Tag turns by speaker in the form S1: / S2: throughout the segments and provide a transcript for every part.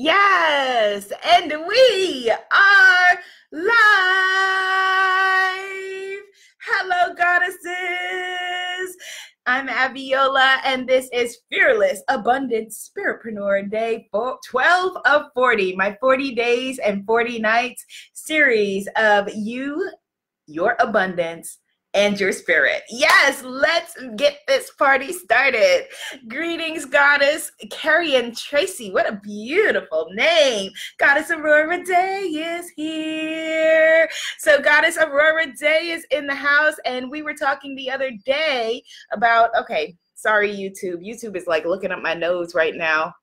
S1: Yes, and we are live. Hello, goddesses. I'm Abiola, and this is Fearless Abundant Spiritpreneur Day 12 of 40, my 40 days and 40 nights series of you, your abundance, and your spirit. Yes, let's get this party started. Greetings, Goddess Carrie and Tracy. What a beautiful name. Goddess Aurora Day is here. So Goddess Aurora Day is in the house, and we were talking the other day about, okay, sorry, YouTube. YouTube is like looking up my nose right now. I'm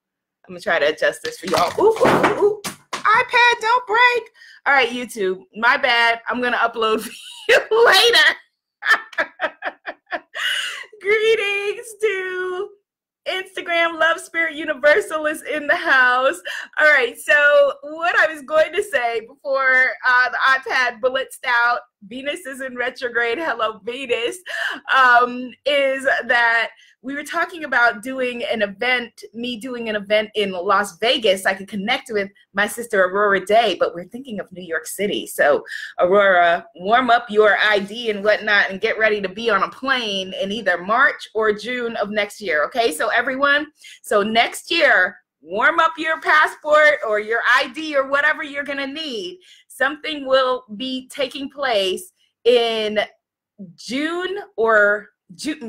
S1: gonna try to adjust this for y'all. Ooh, ooh, ooh. iPad, don't break. All right, YouTube, my bad. I'm gonna upload for you later. Greetings to Instagram. Love Spirit Universal is in the house. All right, so what I was going to say before the iPad blitzed out, Venus is in retrograde, hello Venus, is that we were talking about doing an event, me doing an event in Las Vegas. I could connect with my sister Aurora Day, but we're thinking of New York City. So Aurora, warm up your ID and whatnot and get ready to be on a plane in either March or June of next year, okay? So everyone, so next year, warm up your passport or your ID or whatever you're gonna need. Something will be taking place in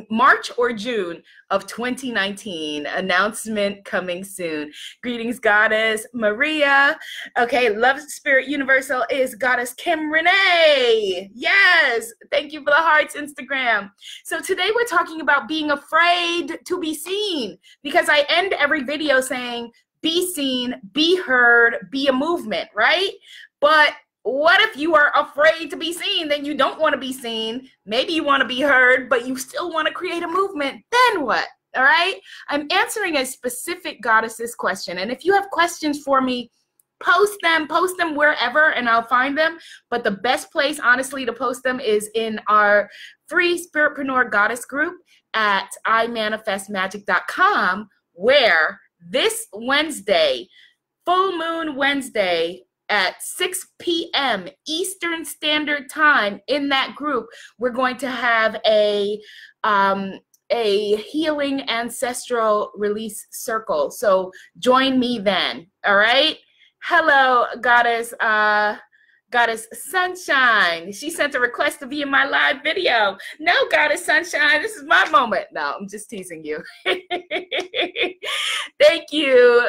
S1: March or June of 2019. Announcement coming soon. Greetings, Goddess Maria. Okay, Love Spirit Universal is Goddess Kim Renee. Yes, thank you for the hearts, Instagram. So today we're talking about being afraid to be seen, because I end every video saying, be seen, be heard, be a movement, right? But what if you are afraid to be seen? Then you don't want to be seen. Maybe you want to be heard, but you still want to create a movement. Then what? All right? I'm answering a specific goddess's question. And if you have questions for me, post them wherever and I'll find them. But the best place, honestly, to post them is in our free Spiritpreneur Goddess group at imanifestmagic.com, where this Wednesday, Full Moon Wednesday, at 6 p.m. Eastern Standard Time, in that group, we're going to have a healing ancestral release circle. So join me then. All right. Hello, Goddess Sunshine. She sent a request to be in my live video. No, Goddess Sunshine, this is my moment. No, I'm just teasing you. Thank you,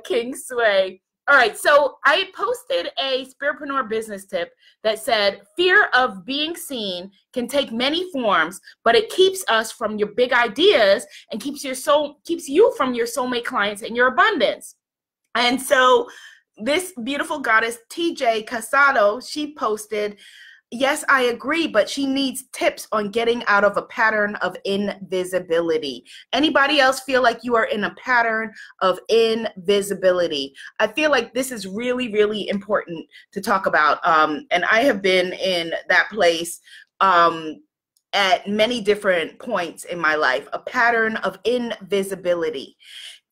S1: King Sway. All right, so I posted a Spiritpreneur business tip that said, fear of being seen can take many forms, but it keeps us from your big ideas and keeps you from your soulmate clients and your abundance. And so this beautiful goddess, TJ Casado, she posted, yes, I agree, but she needs tips on getting out of a pattern of invisibility. Anybody else feel like you are in a pattern of invisibility? I feel like this is really, really important to talk about. And I have been in that place at many different points in my life, a pattern of invisibility.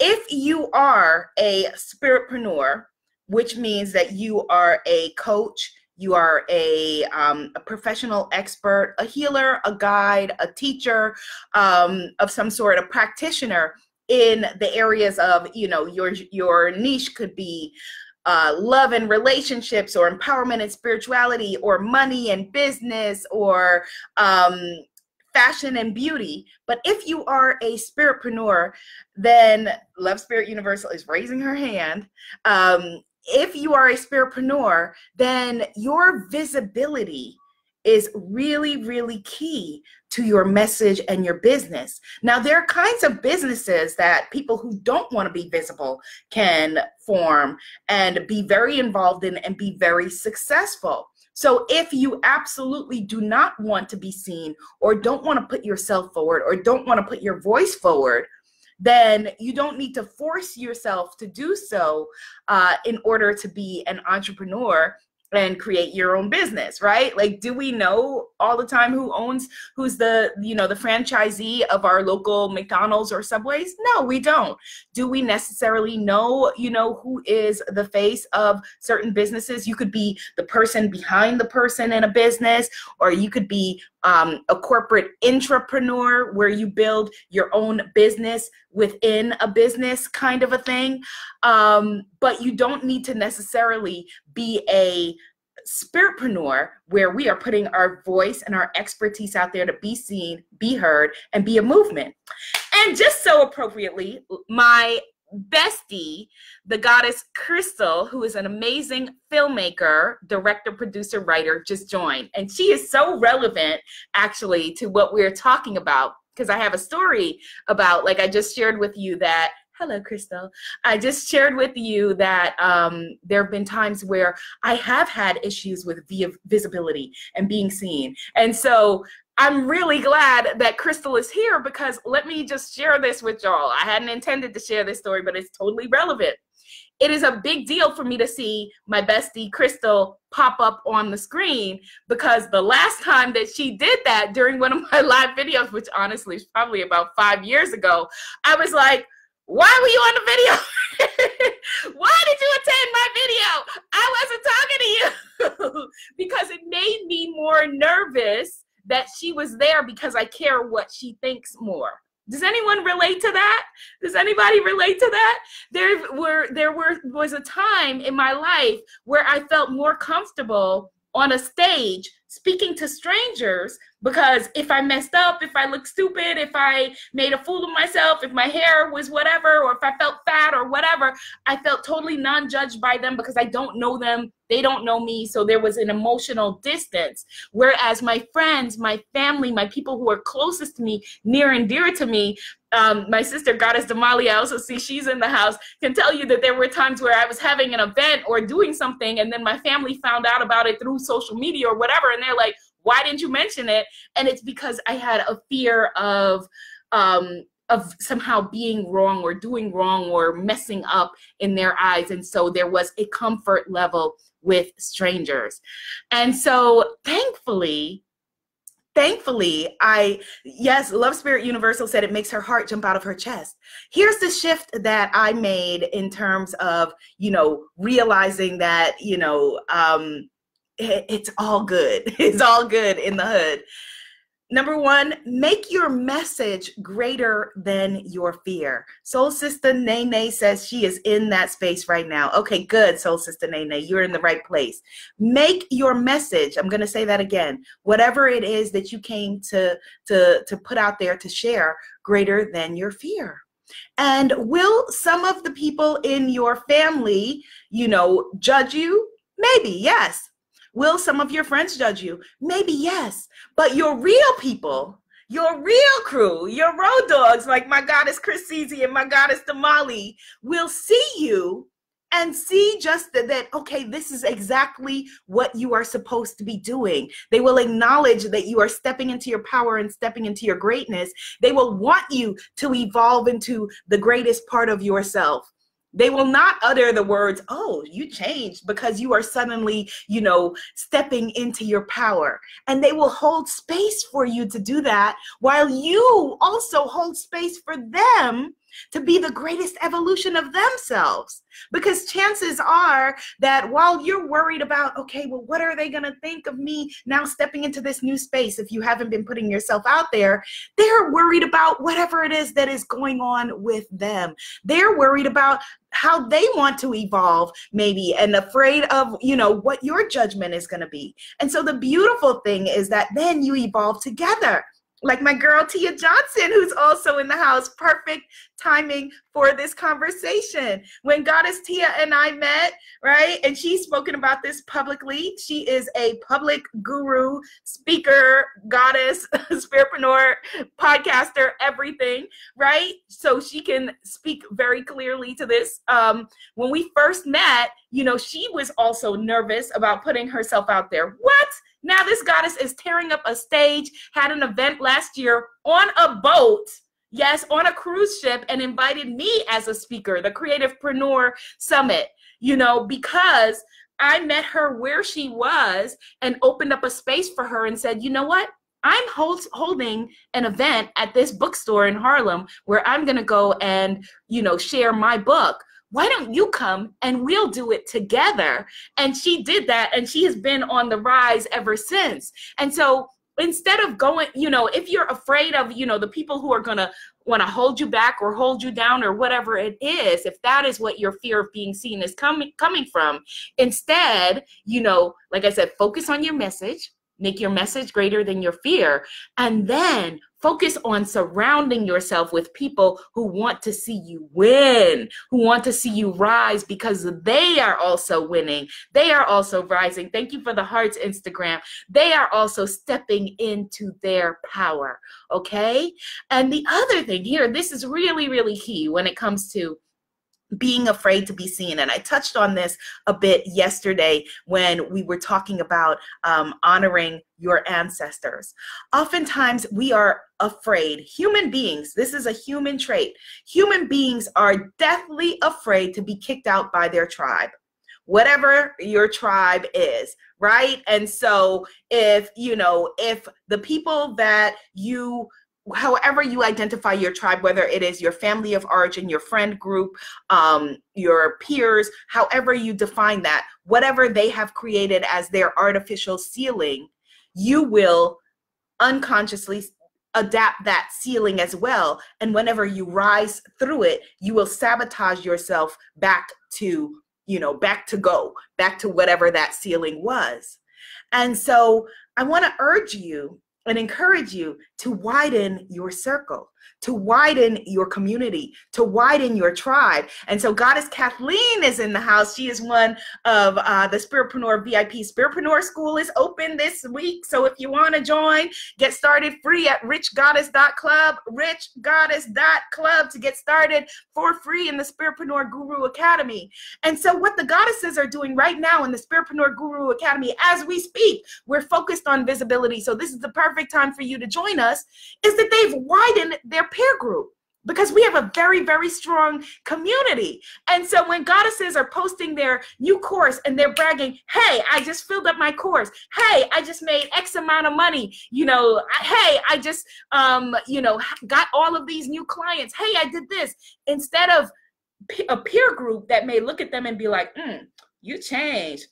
S1: If you are a spiritpreneur, which means that you are a coach, you are a professional expert, a healer, a guide, a teacher of some sort, a practitioner in the areas of, you know, your niche could be love and relationships, or empowerment and spirituality, or money and business, or fashion and beauty. But if you are a spiritpreneur, then Love Spirit Universal is raising her hand. If you are a spiritpreneur, then your visibility is really, really key to your message and your business. Now, there are kinds of businesses that people who don't want to be visible can form and be very involved in and be very successful. So if you absolutely do not want to be seen, or don't want to put yourself forward, or don't want to put your voice forward, then you don't need to force yourself to do so in order to be an entrepreneur. and create your own business, right? Like, do we know all the time who's the, you know, the franchisee of our local McDonald's or Subways? No, we don't. Do we necessarily know, you know, who is the face of certain businesses? You could be the person behind the person in a business, or you could be a corporate intrapreneur where you build your own business within a business kind of a thing. But you don't need to necessarily be a spiritpreneur where we are putting our voice and our expertise out there to be seen, be heard, and be a movement. And just so appropriately, my bestie, the goddess Crystal, who is an amazing filmmaker, director, producer, writer, just joined. And she is so relevant, actually, to what we're talking about, because I have a story about, like I just shared with you that, hello, Crystal. I just shared with you that there have been times where I have had issues with visibility and being seen. And so I'm really glad that Crystal is here, because let me just share this with y'all. I hadn't intended to share this story, but it's totally relevant. It is a big deal for me to see my bestie Crystal pop up on the screen, because the last time that she did that during one of my live videos, which honestly is probably about 5 years ago, I was like, why were you on the video? Why did you attend my video? I wasn't talking to you. Because it made me more nervous that she was there, because I care what she thinks more. Does anyone relate to that? Does anybody relate to that? There was a time in my life where I felt more comfortable on a stage speaking to strangers, because if I messed up, if I looked stupid, if I made a fool of myself, if my hair was whatever, or if I felt fat or whatever, I felt totally non-judged by them, because I don't know them, they don't know me, so there was an emotional distance. Whereas my friends, my family, my people who are closest to me, near and dear to me, my sister, Goddess Damali, I also see she's in the house, can tell you that there were times where I was having an event or doing something, and then my family found out about it through social media or whatever, and they're like, why didn't you mention it? And it's because I had a fear of somehow being wrong or doing wrong or messing up in their eyes. And so there was a comfort level with strangers. And so thankfully, yes, Love Spirit Universal said it makes her heart jump out of her chest. Here's the shift that I made in terms of, you know, realizing that, you know, it's all good. It's all good in the hood. Number one, make your message greater than your fear. Soul Sister Nene says she is in that space right now. Okay, good, Soul Sister Nene, you're in the right place. Make your message, I'm going to say that again, whatever it is that you came to put out there to share, greater than your fear. And will some of the people in your family, you know, judge you? Maybe, yes. Will some of your friends judge you? Maybe yes. But your real people, your real crew, your road dogs, like my goddess Chris Cece and my goddess Damali, will see you and see just that, okay, this is exactly what you are supposed to be doing. They will acknowledge that you are stepping into your power and stepping into your greatness. They will want you to evolve into the greatest part of yourself. They will not utter the words, oh, you changed, because you are suddenly, you know, stepping into your power. And they will hold space for you to do that, while you also hold space for them to be the greatest evolution of themselves. Because chances are that while you're worried about, okay, well, what are they going to think of me now stepping into this new space? If you haven't been putting yourself out there, they're worried about whatever it is that is going on with them. They're worried about how they want to evolve, maybe, and afraid of, you know, what your judgment is going to be. And so the beautiful thing is that then you evolve together. Like my girl Tia Johnson, who's also in the house. Perfect timing for this conversation. When Goddess Tia and I met, right, and she's spoken about this publicly. She is a public guru, speaker, goddess, spiritpreneur, podcaster, everything, right? So she can speak very clearly to this. When we first met, you know, she was also nervous about putting herself out there. What? Now this goddess is tearing up a stage, had an event last year on a boat, yes, on a cruise ship, and invited me as a speaker, the Creativepreneur Summit, you know, because I met her where she was and opened up a space for her and said, you know what? I'm holding an event at this bookstore in Harlem where I'm going to go and, you know, share my book. Why don't you come and we'll do it together? And she did that, and she has been on the rise ever since. And so instead of going, you know, if you're afraid of, you know, the people who are going to want to hold you back or hold you down or whatever it is, if that is what your fear of being seen is coming from, instead, you know, like I said, focus on your message. Make your message greater than your fear, and then focus on surrounding yourself with people who want to see you win, who want to see you rise, because they are also winning. They are also rising. Thank you for the hearts, Instagram. They are also stepping into their power, okay? And the other thing here, this is really, really key when it comes to being afraid to be seen. And I touched on this a bit yesterday when we were talking about honoring your ancestors. Oftentimes we are afraid. Human beings, this is a human trait. Human beings are deathly afraid to be kicked out by their tribe, whatever your tribe is, right? And so if, you know, if the people that you, however you identify your tribe, whether it is your family of origin, your friend group, your peers, however you define that, whatever they have created as their artificial ceiling, you will unconsciously adapt that ceiling as well. And whenever you rise through it, you will sabotage yourself back to, you know, back to whatever that ceiling was. And so I want to urge you and encourage you to widen your circle, to widen your community, to widen your tribe. And so Goddess Kathleen is in the house. She is one of the Spiritpreneur VIP. Spiritpreneur School is open this week. So if you want to join, get started free at richgoddess.club, richgoddess.club to get started for free in the Spiritpreneur Guru Academy. And so what the goddesses are doing right now in the Spiritpreneur Guru Academy, as we speak, we're focused on visibility. So this is the perfect time for you to join us, is that they've widened their peer group, because we have a very, very strong community. And so when goddesses are posting their new course and they're bragging, hey, I just filled up my course. Hey, I just made X amount of money. You know, hey, I just, you know, got all of these new clients. Hey, I did this. Instead of a peer group that may look at them and be like, you changed.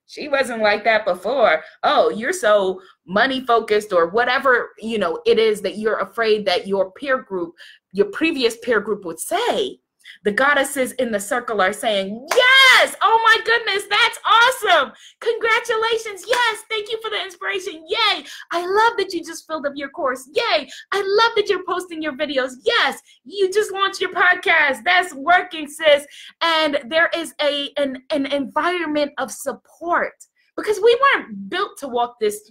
S1: She wasn't like that before. Oh, you're so money focused, or whatever, you know, it is that you're afraid that your peer group, your previous peer group would say. The goddesses in the circle are saying, yes, oh my goodness, that's awesome. Congratulations. Yes, thank you for the inspiration. Yay. I love that you just filled up your course. Yay. I love that you're posting your videos. Yes, you just launched your podcast. That's working, sis. And there is an environment of support, because we weren't built to walk this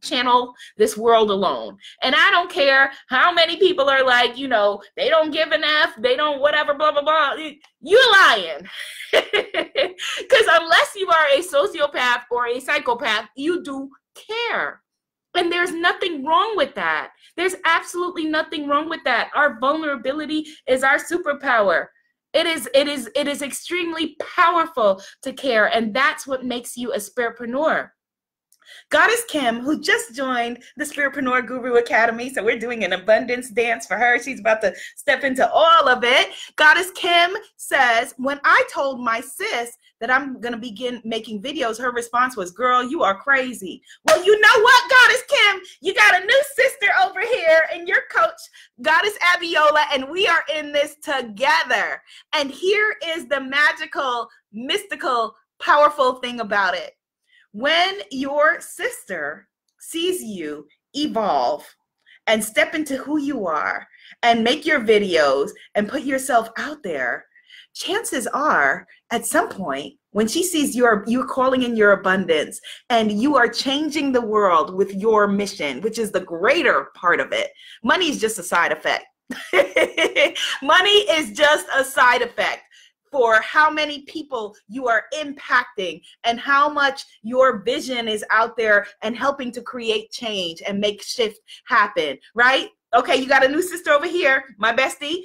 S1: channel, this world alone. And I don't care how many people are like, you know, they don't give an F, they don't whatever, blah, blah, blah. You're lying. Because unless you are a sociopath or a psychopath, you do care. And there's nothing wrong with that. There's absolutely nothing wrong with that. Our vulnerability is our superpower. It is extremely powerful to care, and that's what makes you a spiritpreneur. Goddess Kim, who just joined the Spiritpreneur Guru Academy, so we're doing an abundance dance for her. She's about to step into all of it. Goddess Kim says, when I told my sis that I'm going to begin making videos, her response was, girl, you are crazy. Well, you know what, Goddess Kim? You got a new sister over here, and your coach, Goddess Abiola, and we are in this together. And here is the magical, mystical, powerful thing about it. When your sister sees you evolve and step into who you are and make your videos and put yourself out there, chances are at some point when she sees you're calling in your abundance and you are changing the world with your mission, which is the greater part of it. Money is just a side effect. Money is just a side effect for how many people you are impacting and how much your vision is out there and helping to create change and make shift happen, right? Okay, you got a new sister over here, my bestie,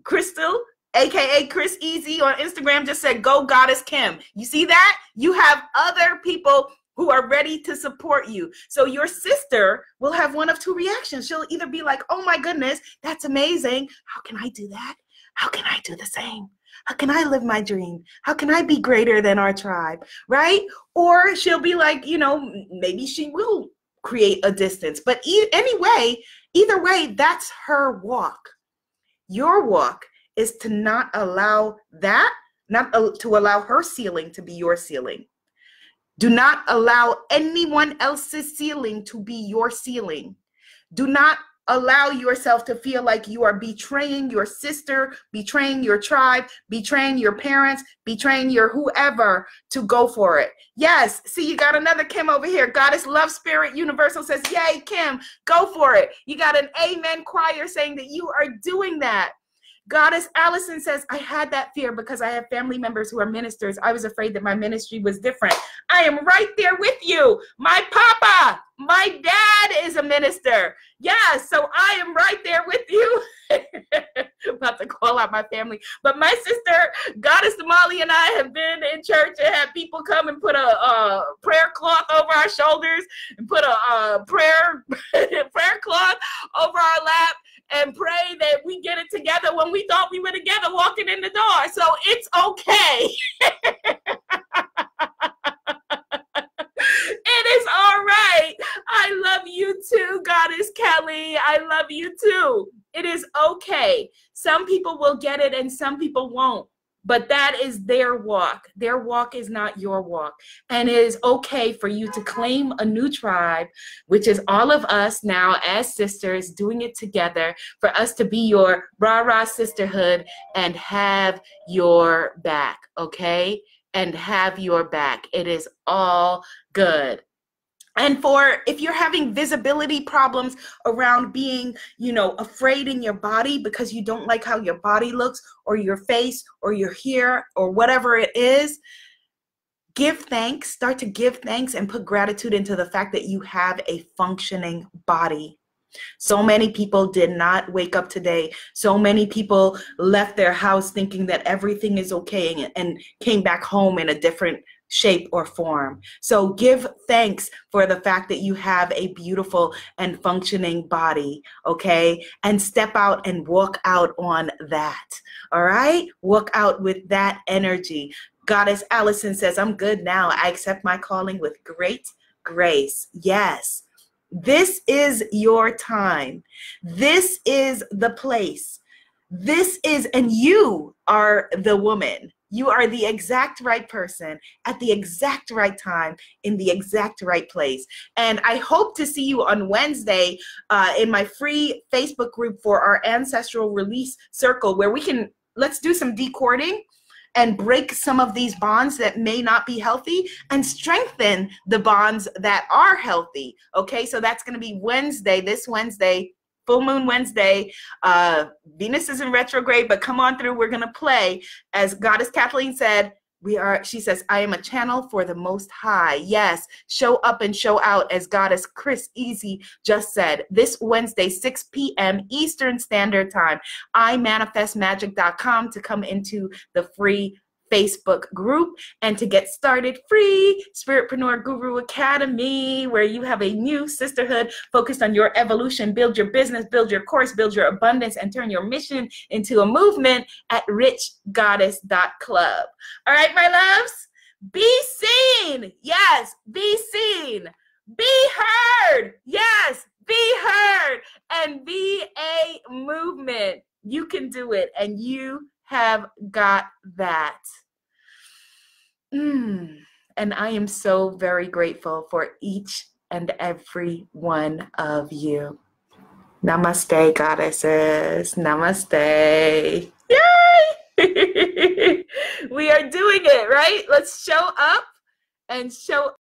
S1: Crystal, AKA Chris Easy on Instagram, just said, go Goddess Kim. You see that? You have other people who are ready to support you. So your sister will have one of two reactions. She'll either be like, oh my goodness, that's amazing. How can I do that? How can I do the same? How can I live my dream? How can I be greater than our tribe, right? Or she'll be like, you know, maybe she will create a distance. But anyway, either way, that's her walk. Your walk is to not allow that, to allow her ceiling to be your ceiling. Do not allow anyone else's ceiling to be your ceiling. Do not allow yourself to feel like you are betraying your sister, betraying your tribe, betraying your parents, betraying your whoever to go for it. Yes, see, you got another Kim over here. Goddess Love Spirit Universal says, yay, Kim, go for it. You got an amen choir saying that you are doing that. Goddess Allison says, I had that fear because I have family members who are ministers. I was afraid that my ministry was different. I am right there with you. My papa, my dad is a minister. Yeah, so I am right there with you. I'm about to call out my family. But my sister, Goddess Damali, and I have been in church and had people come and put a prayer cloth over our shoulders and put a prayer cloth over our lap and pray that we get it together when we thought we were together walking in the door. So it's okay. It is all right. I love you too, Goddess Kelly. I love you too. It is okay. Some people will get it and some people won't. But that is their walk. Their walk is not your walk. And it is okay for you to claim a new tribe, which is all of us now as sisters doing it together, for us to be your rah-rah sisterhood and have your back, okay? And have your back. It is all good. And for if you're having visibility problems around being, you know, afraid in your body because you don't like how your body looks or your face or your hair or whatever it is, give thanks, start to give thanks and put gratitude into the fact that you have a functioning body. So many people did not wake up today. So many people left their house thinking that everything is okay and came back home in a different shape or form. So give thanks for the fact that you have a beautiful and functioning body, okay? And step out and walk out on that, all right? Walk out with that energy. Goddess Allison says, I'm good now. I accept my calling with great grace. Yes. This is your time. This is the place. This is, and you are the woman. You are the exact right person at the exact right time in the exact right place. And I hope to see you on Wednesday in my free Facebook group for our Ancestral Release Circle, where we can, let's do some decording and break some of these bonds that may not be healthy and strengthen the bonds that are healthy. Okay, so that's going to be Wednesday, this Wednesday, Full Moon Wednesday. Venus is in retrograde, but come on through. We're going to play. As Goddess Kathleen said, she says, I am a channel for the Most High. Yes, show up and show out, as Goddess Chris Easy just said. This Wednesday, 6 p.m. Eastern Standard Time, imanifestmagic.com to come into the free Facebook group and to get started free. Spiritpreneur Guru Academy, where you have a new sisterhood focused on your evolution, build your business, build your course, build your abundance, and turn your mission into a movement at richgoddess.club. All right, my loves, be seen. Yes, be seen. Be heard. Yes, be heard. And be a movement. You can do it, and you have got that. And I am so very grateful for each and every one of you. Namaste, goddesses. Namaste. Yay! We are doing it, right? Let's show up and show